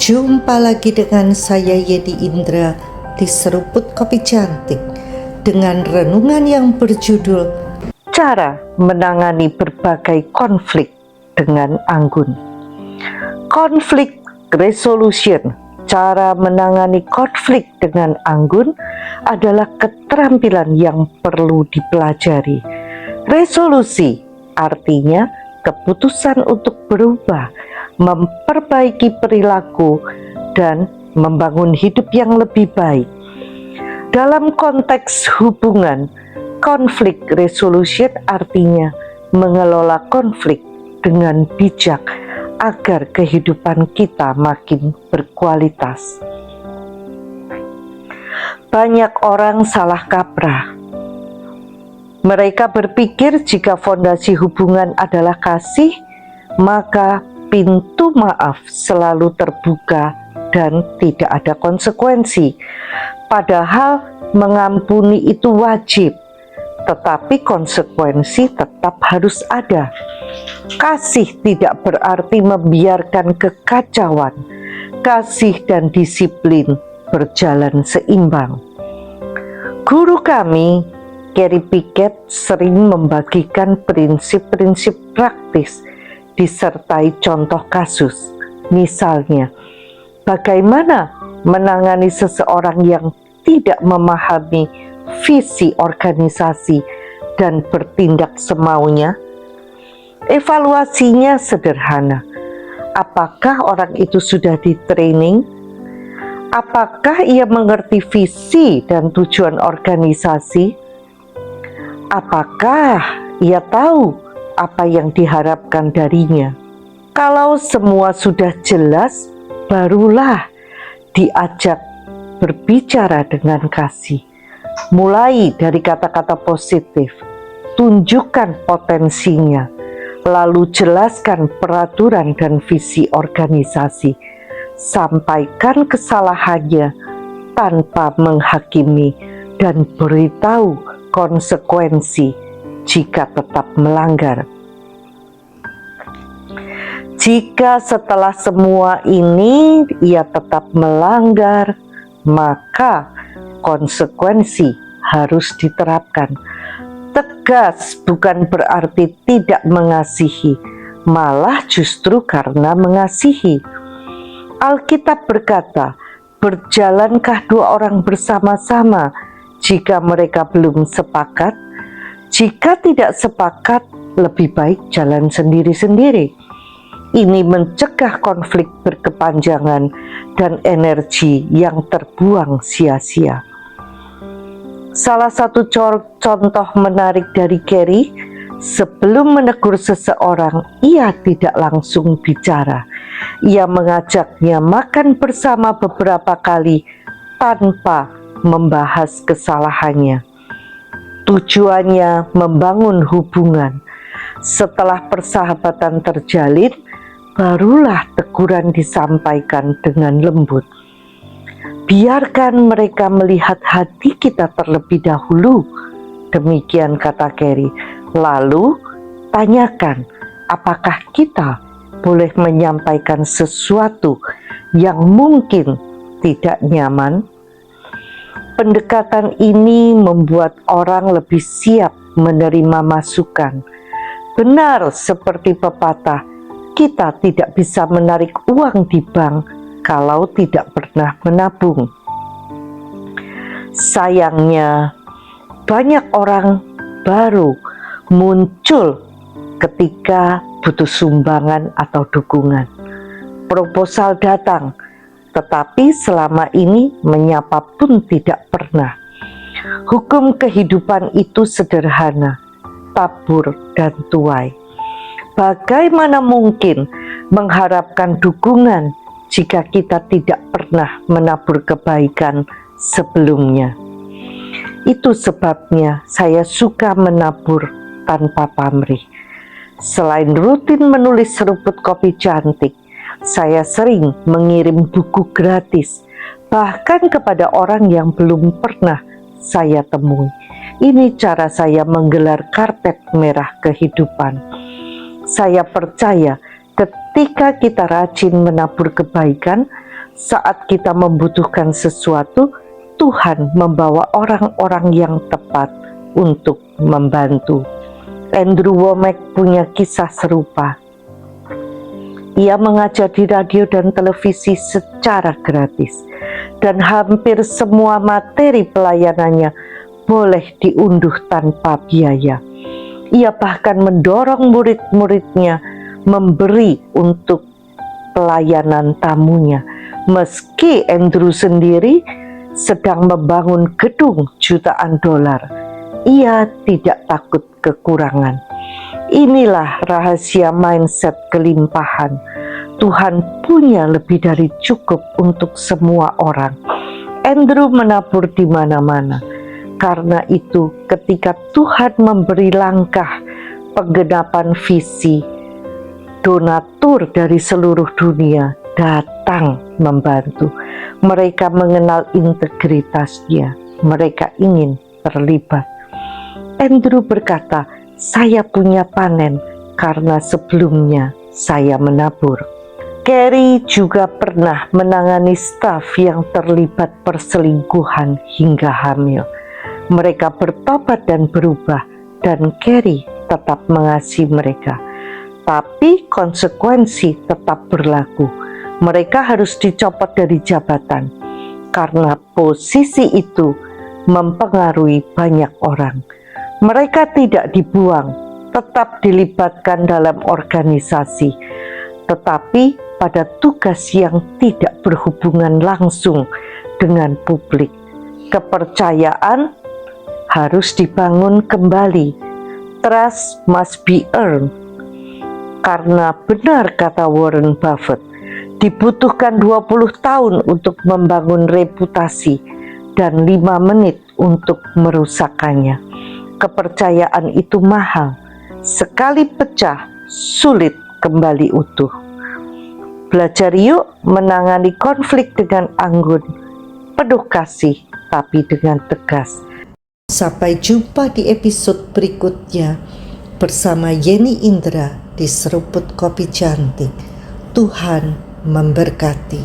Jumpa lagi dengan saya Yedi Indra di Seruput Kopi Cantik dengan renungan yang berjudul Cara Menangani Berbagai Konflik dengan Anggun. Konflik resolution, cara menangani konflik dengan anggun adalah keterampilan yang perlu dipelajari. Resolusi artinya keputusan untuk berubah, memperbaiki perilaku, dan membangun hidup yang lebih baik. Dalam konteks hubungan, konflik resolution artinya mengelola konflik dengan bijak agar kehidupan kita makin berkualitas. Banyak orang salah kaprah. Mereka berpikir jika fondasi hubungan adalah kasih, maka pintu maaf selalu terbuka dan tidak ada konsekuensi. Padahal mengampuni itu wajib, tetapi konsekuensi tetap harus ada. Kasih tidak berarti membiarkan kekacauan. Kasih dan disiplin berjalan seimbang. Guru kami, Carrie Pickett, sering membagikan prinsip-prinsip praktis disertai contoh kasus. Misalnya, bagaimana menangani seseorang yang tidak memahami visi organisasi dan bertindak semaunya. Evaluasinya sederhana. Apakah orang itu sudah di-training? Apakah ia mengerti visi dan tujuan organisasi? Apakah ia tahu apa yang diharapkan darinya? Kalau semua sudah jelas, barulah diajak berbicara dengan kasih. Mulai dari kata-kata positif, tunjukkan potensinya, lalu jelaskan peraturan dan visi organisasi, sampaikan kesalahannya tanpa menghakimi, dan beritahu konsekuensi jika tetap melanggar. Jika setelah semua ini ia tetap melanggar, maka konsekuensi harus diterapkan. Tegas bukan berarti tidak mengasihi, malah justru karena mengasihi. Alkitab berkata, berjalankah dua orang bersama-sama jika mereka belum sepakat? Jika tidak sepakat, lebih baik jalan sendiri-sendiri. Ini mencegah konflik berkepanjangan dan energi yang terbuang sia-sia. Salah satu contoh menarik dari Carrie, sebelum menegur seseorang, ia tidak langsung bicara. Ia mengajaknya makan bersama beberapa kali tanpa membahas kesalahannya. Tujuannya membangun hubungan. Setelah persahabatan terjalin, barulah teguran disampaikan dengan lembut. Biarkan mereka melihat hati kita terlebih dahulu. Demikian kata Carrie. Lalu tanyakan, apakah kita boleh menyampaikan sesuatu yang mungkin tidak nyaman? Pendekatan ini membuat orang lebih siap menerima masukan. Benar seperti pepatah, kita tidak bisa menarik uang di bank kalau tidak pernah menabung. Sayangnya, banyak orang baru muncul ketika butuh sumbangan atau dukungan. Proposal datang, tetapi selama ini menyapa pun tidak pernah. Hukum kehidupan itu sederhana, tabur dan tuai. Bagaimana mungkin mengharapkan dukungan jika kita tidak pernah menabur kebaikan sebelumnya? Itu sebabnya saya suka menabur tanpa pamrih. Selain rutin menulis seruput kopi cantik, saya sering mengirim buku gratis, bahkan kepada orang yang belum pernah saya temui. Ini cara saya menggelar karpet merah kehidupan. Saya percaya ketika kita rajin menabur kebaikan, saat kita membutuhkan sesuatu, Tuhan membawa orang-orang yang tepat untuk membantu. Andrew Wommack punya kisah serupa. Ia mengajar di radio dan televisi secara gratis, dan hampir semua materi pelayanannya boleh diunduh tanpa biaya. Ia bahkan mendorong murid-muridnya memberi untuk pelayanan tamunya, meski Andrew sendiri sedang membangun gedung jutaan dolar. Ia tidak takut kekurangan. Inilah rahasia mindset kelimpahan. Tuhan punya lebih dari cukup untuk semua orang. Andrew menabur di mana-mana. Karena itu, ketika Tuhan memberi langkah penggenapan visi, donatur dari seluruh dunia datang membantu. Mereka mengenal integritasnya. Mereka ingin terlibat. Andrew berkata, "Saya punya panen karena sebelumnya saya menabur." Carrie juga pernah menangani staf yang terlibat perselingkuhan hingga hamil. Mereka bertobat dan berubah, dan Carrie tetap mengasihi mereka. Tapi konsekuensi tetap berlaku. Mereka harus dicopot dari jabatan karena posisi itu mempengaruhi banyak orang. Mereka tidak dibuang, tetap dilibatkan dalam organisasi, tetapi pada tugas yang tidak berhubungan langsung dengan publik. Kepercayaan harus dibangun kembali. Trust must be earned. Karena benar kata Warren Buffett, dibutuhkan 20 tahun untuk membangun reputasi dan 5 menit untuk merusakkannya. Kepercayaan itu mahal. Sekali pecah, sulit kembali utuh. Belajar yuk menangani konflik dengan anggun, penuh kasih tapi dengan tegas. Sampai jumpa di episode berikutnya bersama Yeni Indra di Seruput Kopi Cantik. Tuhan memberkati.